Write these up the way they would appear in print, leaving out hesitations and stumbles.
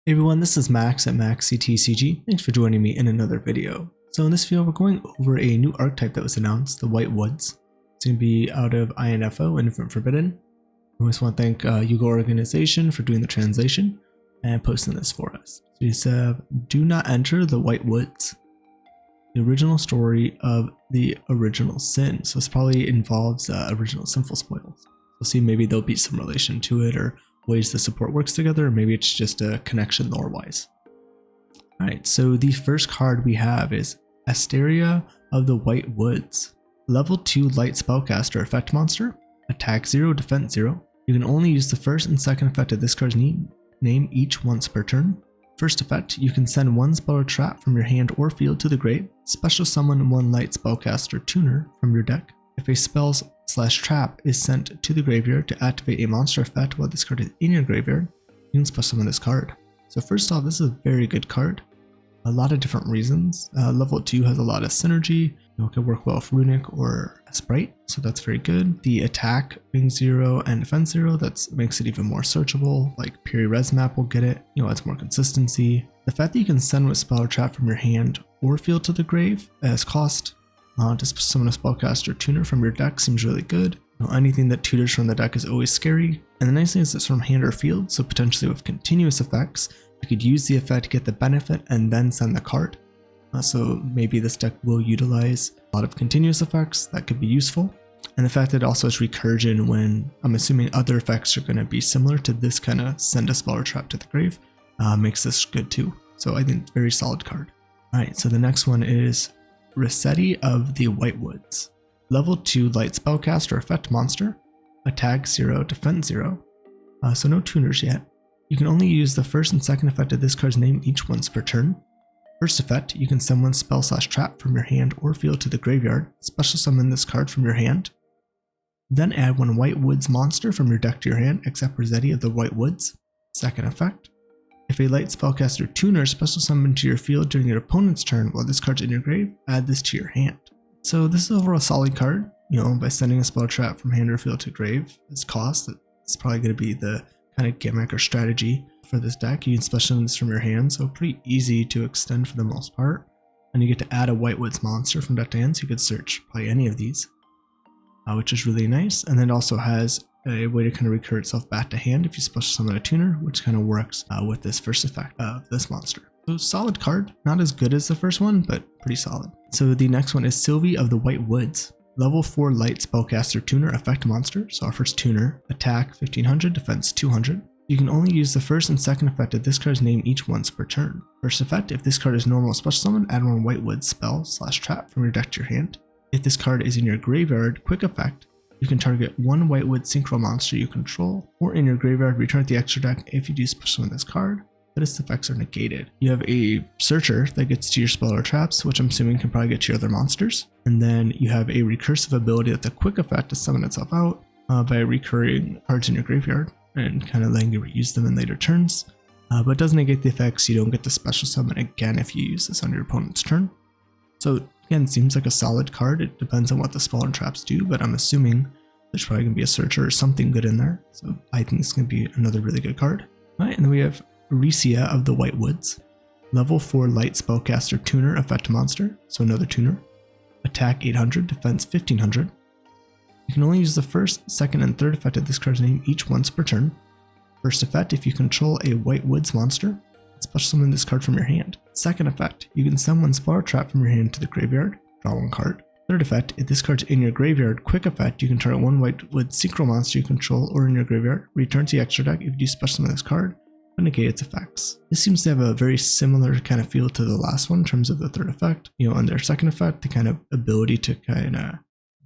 Hey everyone, this is Max at MaxCTCG. Thanks for joining me in another video. So in this video, we're going over a new archetype that was announced, the White Woods. It's going to be out of INFO, Infinite Forbidden. I always want to thank Yugo Organization for doing the translation and posting this for us. So you said, do not enter the White Woods. The original story of the original sin. So this probably involves original Sinful spoils. We'll see, maybe there'll be some relation to it or ways the support works together, or maybe it's just a connection lore-wise. Alright, so the first card we have is Asteria of the White Woods. Level 2 light spellcaster effect monster. Attack 0, defense 0. You can only use the first and second effect of this card's name each once per turn. First effect, you can send one spell or trap from your hand or field to the grave. Special summon one light spellcaster tuner from your deck. If a spell/trap is sent to the graveyard to activate a monster effect while this card is in your graveyard, you can special summon this card. So first off, this is a very good card. A lot of different reasons. Level 2 has a lot of synergy. It can work well with Runic or Sprite, so that's very good. The attack being 0 and defense 0, that makes it even more searchable. Like Peri-Res map will get it, adds more consistency. The fact that you can send with spell or trap from your hand or field to the grave as cost. Just summon a spellcaster tuner from your deck seems really good. Anything that tutors from the deck is always scary. And the nice thing is it's from hand or field, so potentially with continuous effects, you could use the effect to get the benefit and then send the card. So maybe this deck will utilize a lot of continuous effects that could be useful. And the fact that it also has recursion when I'm assuming other effects are going to be similar to this kind of send a spell or trap to the grave makes this good too. So I think very solid card. Alright, so the next one is Risette of the White Woods. Level 2 light spellcaster effect monster. Attack 0, defense 0. So no tuners yet. You can only use the first and second effect of this card's name each once per turn. First effect, you can summon spell/trap from your hand or field to the graveyard. Special summon this card from your hand. Then add one White Woods monster from your deck to your hand, except Risette of the White Woods. Second effect. If a light spellcaster tuner special summon to your field during your opponent's turn while this card's in your grave, add this to your hand. So this is overall a solid card. By sending a spell trap from hand or field to grave as cost, it's probably going to be the kind of gimmick or strategy for this deck. You can special summon this from your hand, so pretty easy to extend for the most part. And you get to add a White Woods monster from deck to hand, so you could search probably any of these, which is really nice. And then it also has a way to kind of recur itself back to hand if you special summon a tuner, which kind of works with this first effect of this monster. So solid card, not as good as the first one, but pretty solid. So the next one is Silve of the White Woods. Level 4 light spellcaster tuner effect monster. So our first tuner, attack 1500, defense 200. You can only use the first and second effect of this card's name each once per turn. First effect, if this card is normal special summon, add one White Woods spell/trap from your deck to your hand. If this card is in your graveyard, quick effect, you can target one White Wood synchro monster you control, or in your graveyard, return to the extra deck if you do special summon this card, but its effects are negated. You have a searcher that gets to your spell or traps, which I'm assuming can probably get to your other monsters. And then you have a recursive ability that's a quick effect to summon itself out by recurring cards in your graveyard and kind of letting you reuse them in later turns. But it does negate the effects. You don't get the special summon again if you use this on your opponent's turn. So again, seems like a solid card. It depends on what the spell and traps do, but I'm assuming there's probably going to be a searcher or something good in there. So I think it's going to be another really good card. Alright, and then we have Rcia of the White Woods. Level 4 light spellcaster tuner effect monster, so another tuner. Attack 800, defense 1500. You can only use the first, second, and third effect of this card's name each once per turn. First effect, if you control a White Woods monster, special summon this card from your hand. Second effect, you can send one spell or trap from your hand to the graveyard, draw one card. Third effect, if this card's in your graveyard, quick effect, you can target one White Wood synchro monster you control or in your graveyard, return to the extra deck if you do special summon this card, but negate its effects. This seems to have a very similar kind of feel to the last one in terms of the third effect. On their second effect, the kind of ability to kind of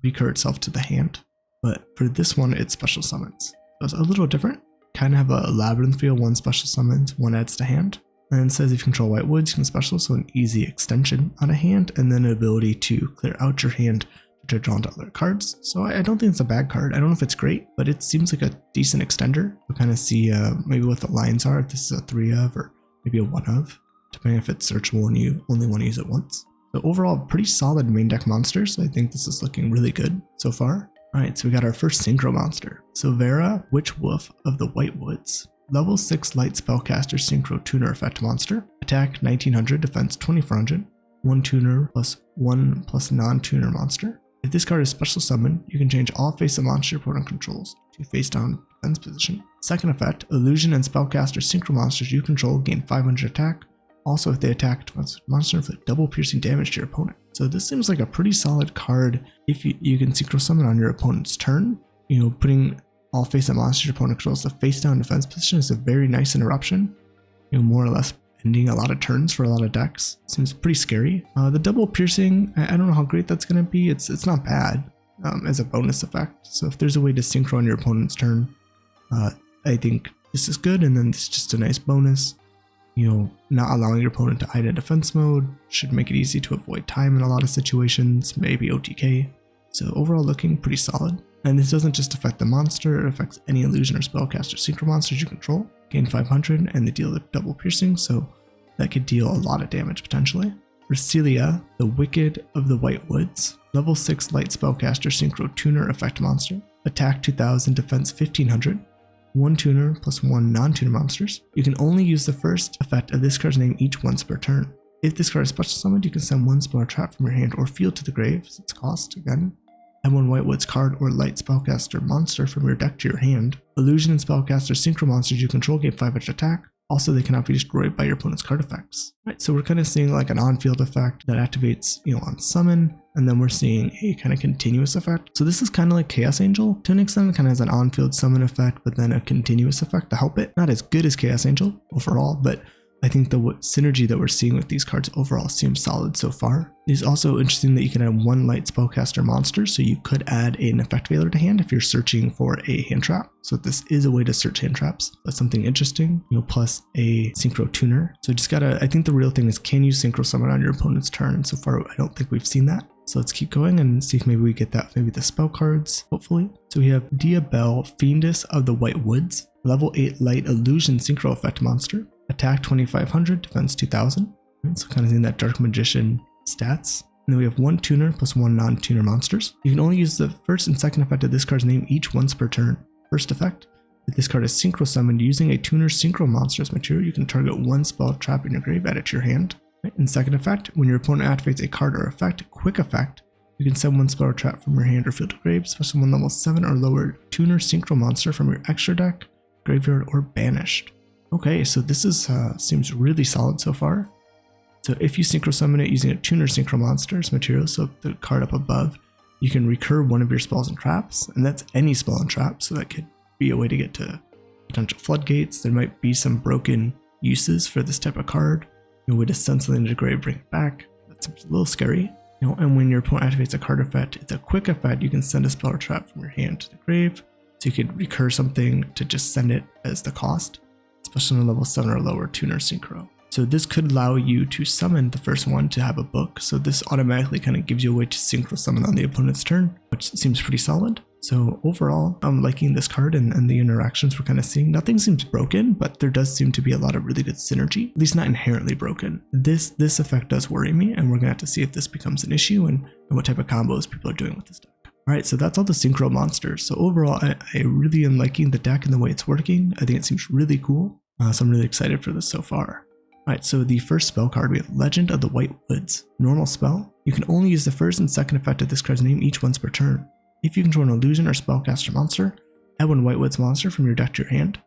recur itself to the hand. But for this one, it's special summons. So it's a little different. Kind of have a labyrinth feel, one special summons, one adds to hand. And it says if you control White Woods, you can special, so an easy extension on a hand, and then an ability to clear out your hand to draw into other cards. So I don't think it's a bad card. I don't know if it's great, but it seems like a decent extender. We'll kind of see maybe what the lines are, if this is a 3 of or maybe a 1 of, depending if it's searchable and you only want to use it once. So overall, pretty solid main deck monsters. I think this is looking really good so far. Alright, so we got our first synchro monster, Silvera, Witchwolf of the White Woods. Level 6 Light Spellcaster Synchro Tuner Effect Monster. Attack 1900, defense 2400. 1 tuner plus 1 plus non-tuner monster. If this card is special summoned, you can change all face-up monster your opponent controls to face-down defense position. Second effect, Illusion and Spellcaster Synchro monsters you control gain 500 attack. Also, if they attack a defensive monster, inflict double piercing damage to your opponent. So this seems like a pretty solid card if you can synchro summon on your opponent's turn. You know, putting all face-up monsters your opponent controls the face-down defense position is a very nice interruption. You know, more or less ending a lot of turns for a lot of decks. Seems pretty scary. The double piercing, I don't know how great that's going to be. It's not bad as a bonus effect. So if there's a way to synchro on your opponent's turn, I think this is good. And then it's just a nice bonus. You know, not allowing your opponent to hide in defense mode should make it easy to avoid time in a lot of situations, maybe OTK. So overall looking pretty solid. And this doesn't just affect the monster, it affects any illusion or spellcaster synchro monsters you control. Gain 500 and they deal double piercing, so that could deal a lot of damage potentially. Rciela, the Wicked of the White Woods. Level 6 Light Spellcaster Synchro Tuner Effect Monster. Attack 2000, defense 1500. 1 tuner plus 1 non-tuner monsters. You can only use the first effect of this card's name each once per turn. If this card is special summoned, you can send 1 spell or trap from your hand or field to the grave, so it's cost again. Add 1 White Woods card or Light Spellcaster monster from your deck to your hand. Illusion and Spellcaster Synchro monsters you control gain 500 attack. Also, they cannot be destroyed by your opponent's card effects. Right, so we're kind of seeing like an on-field effect that activates, you know, on summon, and then we're seeing a kind of continuous effect. So this is kind of like Chaos Angel to an extent. It kind of has an on-field summon effect, but then a continuous effect to help it. Not as good as Chaos Angel overall, but I think the synergy that we're seeing with these cards overall seems solid so far. It's also interesting that you can add 1 Light Spellcaster monster, so you could add an Effect Veiler to hand if you're searching for a hand trap. So this is a way to search hand traps. That's something interesting, you know, plus a Synchro Tuner. So just gotta, I think the real thing is, can you Synchro Summon on your opponent's turn? And so far, I don't think we've seen that. So let's keep going and see if maybe we get that, maybe the spell cards, hopefully. So we have Diabell, Fiendess of the White Woods, level 8 Light Illusion Synchro Effect Monster. Attack 2500, defense 2000. Right, so kind of in that Dark Magician stats. And then we have 1 tuner plus 1 non-tuner monsters. You can only use the first and second effect of this card's name each once per turn. First effect, if this card is synchro summoned using a tuner synchro monster as material, you can target 1 spell trap in your grave, add it to your hand. Right, and second effect, when your opponent activates a card or effect, quick effect, you can send 1 spell or trap from your hand or field to grave, special 1 level 7 or lower tuner synchro monster from your extra deck, graveyard, or banished. Okay, so this is seems really solid so far. So if you synchro summon it using a tuner synchro monsters material, so the card up above, you can recur 1 of your spells and traps, and that's any spell and trap, so that could be a way to get to potential floodgates. There might be some broken uses for this type of card. You know, way to send something to the grave, bring it back. That seems a little scary. You know, and when your opponent activates a card effect, it's a quick effect. You can send a spell or trap from your hand to the grave, so you could recur something to just send it as the cost. Especially on a level 7 or lower tuner synchro. So this could allow you to summon the first one to have a book. So this automatically kind of gives you a way to synchro summon on the opponent's turn, which seems pretty solid. So overall, I'm liking this card and the interactions we're kind of seeing. Nothing seems broken, but there does seem to be a lot of really good synergy, at least not inherently broken. This effect does worry me, and we're gonna have to see if this becomes an issue and what type of combos people are doing with this deck. Alright, so that's all the synchro monsters. So overall, I really am liking the deck and the way it's working. I think it seems really cool. So I'm really excited for this so far. Alright, so the first spell card, we have Legend of the White Woods. Normal spell. You can only use the first and second effect of this card's name each once per turn. If you control an illusion or spellcaster monster, add 1 White Woods monster from your deck to your hand.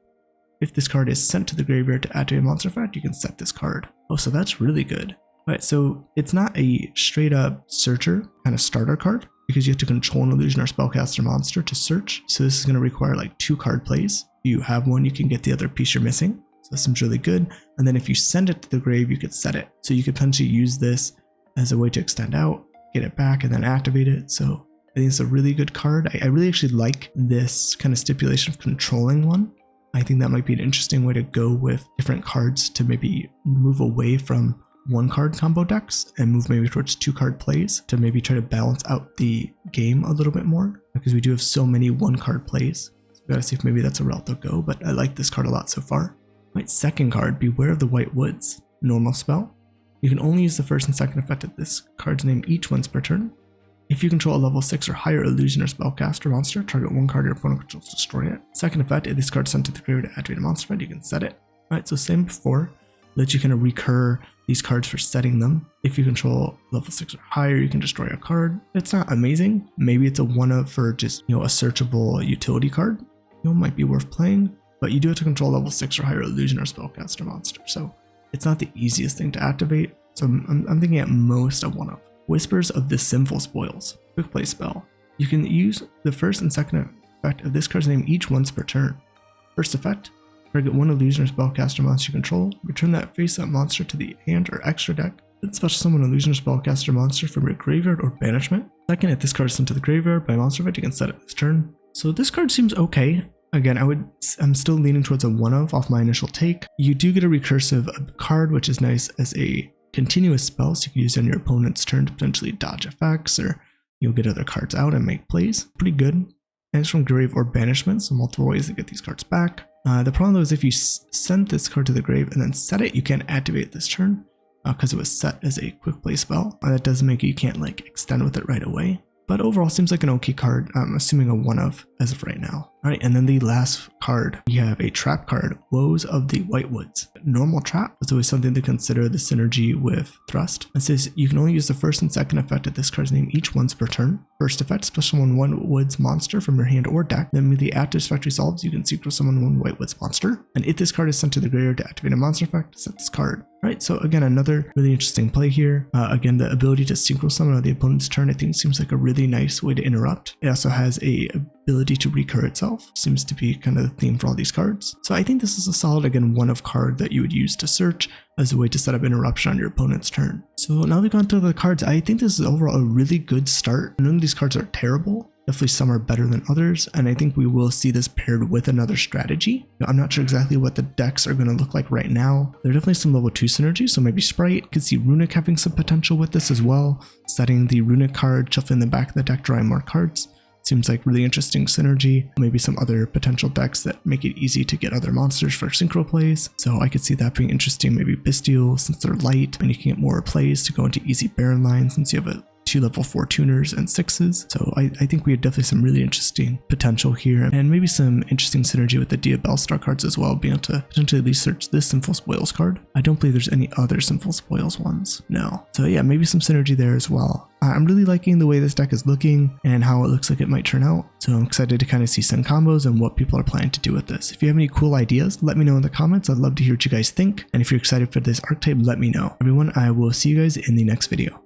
If this card is sent to the graveyard to activate a monster effect, you can set this card. Oh, so that's really good. Alright, so it's not a straight up searcher kind of starter card, because you have to control an illusion or spellcaster monster to search. So this is going to require like 2 card plays. If you have one, you can get the other piece you're missing. So that seems really good. And then if you send it to the grave, you could set it. So you could potentially use this as a way to extend out, get it back, and then activate it. So I think it's a really good card. I really actually like this kind of stipulation of controlling one. I think that might be an interesting way to go with different cards to maybe move away from 1 card combo decks and move maybe towards 2 card plays to maybe try to balance out the game a little bit more, because we do have so many 1 card plays. So we gotta see if maybe that's a route they'll go, but I like this card a lot so far. Right, second card, Beware of the White Woods. Normal spell. You can only use the first and second effect of this card's name each once per turn. If you control a level 6 or higher illusion or spellcaster monster, target one card your opponent controls, destroy it. Second effect, if this card is sent to the graveyard to activate a monster effect, you can set it. Alright, so same before, let you kind of recur these cards for setting them. If you control level 6 or higher, you can destroy a card. It's not amazing. Maybe it's a one-of for just, a searchable utility card. Might be worth playing, but you do have to control level 6 or higher illusion or spellcaster monster, so it's not the easiest thing to activate. So I'm thinking at most a one-of. Whispers of the Sinful Spoils. Quick play spell. You can use the first and second effect of this card's name each once per turn. First effect, target one illusion or spellcaster monster you control, return that face-up monster to the hand or extra deck, then special summon an illusion or spellcaster monster from your graveyard or banishment. Second, if this card is sent to the graveyard by monster effect, you can set it this turn. So this card seems okay. Again, I'm still leaning towards a one-of off my initial take. You do get a recursive card, which is nice as a continuous spell, so you can use it on your opponent's turn to potentially dodge effects, or you'll get other cards out and make plays. Pretty good. And it's from grave or banishment, so multiple ways to get these cards back. The problem though is if you send this card to the grave and then set it, you can't activate this turn because it was set as a quick play spell. That does make it you can't extend with it right away. But overall, seems like an okay card. I'm assuming a one-of as of right now. Alright, and then the last card, we have a trap card, Woes of the Witchwolf. Normal trap is always something to consider the synergy with Thrust. It says you can only use the first and second effect of this card's name each once per turn. First effect, special summon one woods monster from your hand or deck. Then when the active effect resolves, you can secret summon one white woods monster. And if this card is sent to the graveyard to activate a monster effect, set this card. Alright, so again, another really interesting play here. Again, the ability to synchro summon on the opponent's turn, I think seems like a really nice way to interrupt. It also has a ability to recur itself. Seems to be kind of the theme for all these cards. So I think this is a solid, again, one-of card that you would use to search as a way to set up interruption on your opponent's turn. So now we've gone through the cards. I think this is overall a really good start. None of these cards are terrible. Definitely some are better than others, and I think we will see this paired with another strategy. I'm not sure exactly what the decks are going to look like right now. There are definitely some level 2 synergy, so maybe Sprite. Could see Runic having some potential with this as well. Setting the Runic card, shuffling the back of the deck, drawing more cards. Seems like really interesting synergy. Maybe some other potential decks that make it easy to get other monsters for synchro plays. So I could see that being interesting. Maybe Bestial, since they're light, and you can get more plays to go into easy Baron lines since you have a 2 level 4 tuners and 6s. So I think we have definitely some really interesting potential here, and maybe some interesting synergy with the Diabell star cards as well, being able to potentially at least search this Sinful Spoils card. I don't believe there's any other Sinful Spoils ones. No. So yeah, maybe some synergy there as well. I'm really liking the way this deck is looking and how it looks like it might turn out. So I'm excited to kind of see some combos and what people are planning to do with this. If you have any cool ideas, let me know in the comments. I'd love to hear what you guys think. And if you're excited for this archetype, let me know. Everyone, I will see you guys in the next video.